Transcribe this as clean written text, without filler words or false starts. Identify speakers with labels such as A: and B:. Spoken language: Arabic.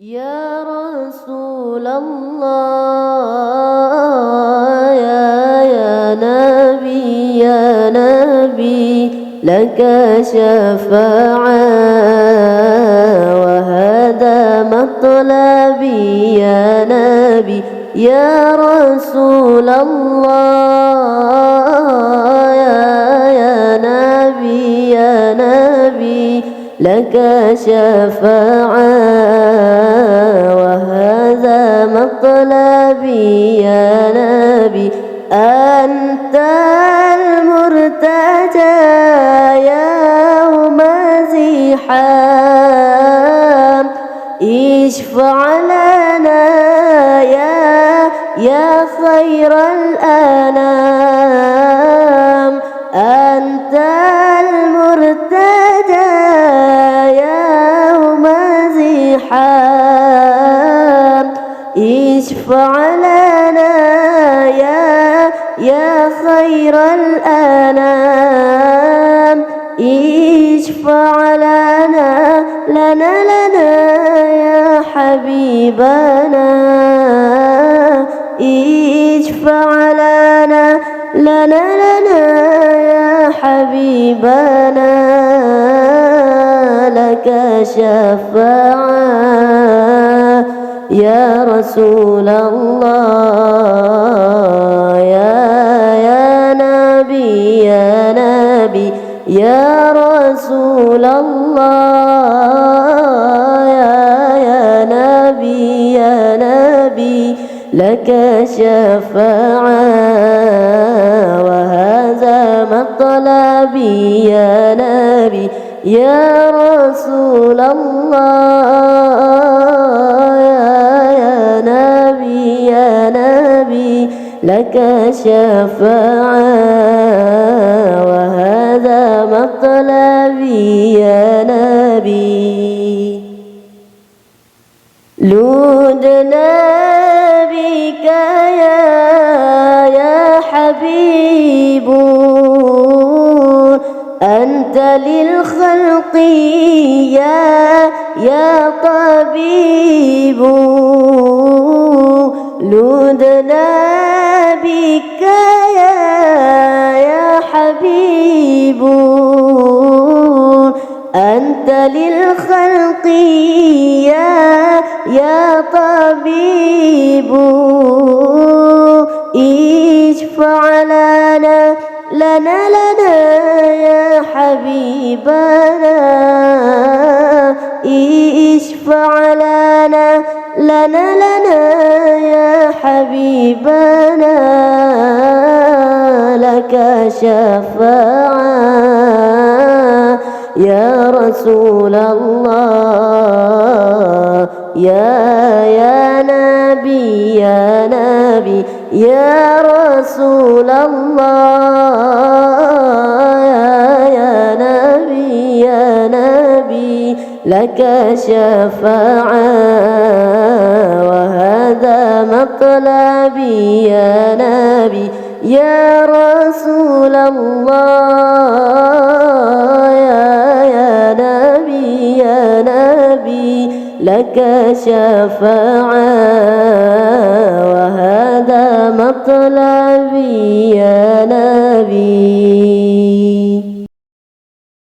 A: يا رسول الله يا نبي يا نبي لك شفاعة وهذا مطلبي يا نبي يا رسول الله يا نبي يا نبي لك شفاعة وهذا مطلبي يا نبي أنت المرتجى يوم زحام اشفع لنا يا خير الأنام أنت المرتجى يوم زحام اشفع لنا يا خير الأنام اشفع لنا يا حبيبنا اشفع لنا يا حبيبنا لك شفاعة يا رسول الله يا نبي يا نبي يا رسول الله يا نبي يا نبي لك شفاعة وهذا مطلبي يا نبي يا رسول الله يا نبي يا نبي لك شفاعة وهذا مطلبي يا نبي لودنا بك يا حبيب أنت للخلق يا طبيب لودنا بك يا حبيب أنت للخلق يا طبيب اشفع لنا يا حبيبنا اشفع لنا يا حبيبنا لك شفاعة يا رسول الله يا نبي يا نبي يا رسول الله يا نبي يا نبي لك شفاعة وهذا مطلبي يا نبي يا رسول الله يا نبي يا نبي لك شفاعة وهذا مطلبي يا نبي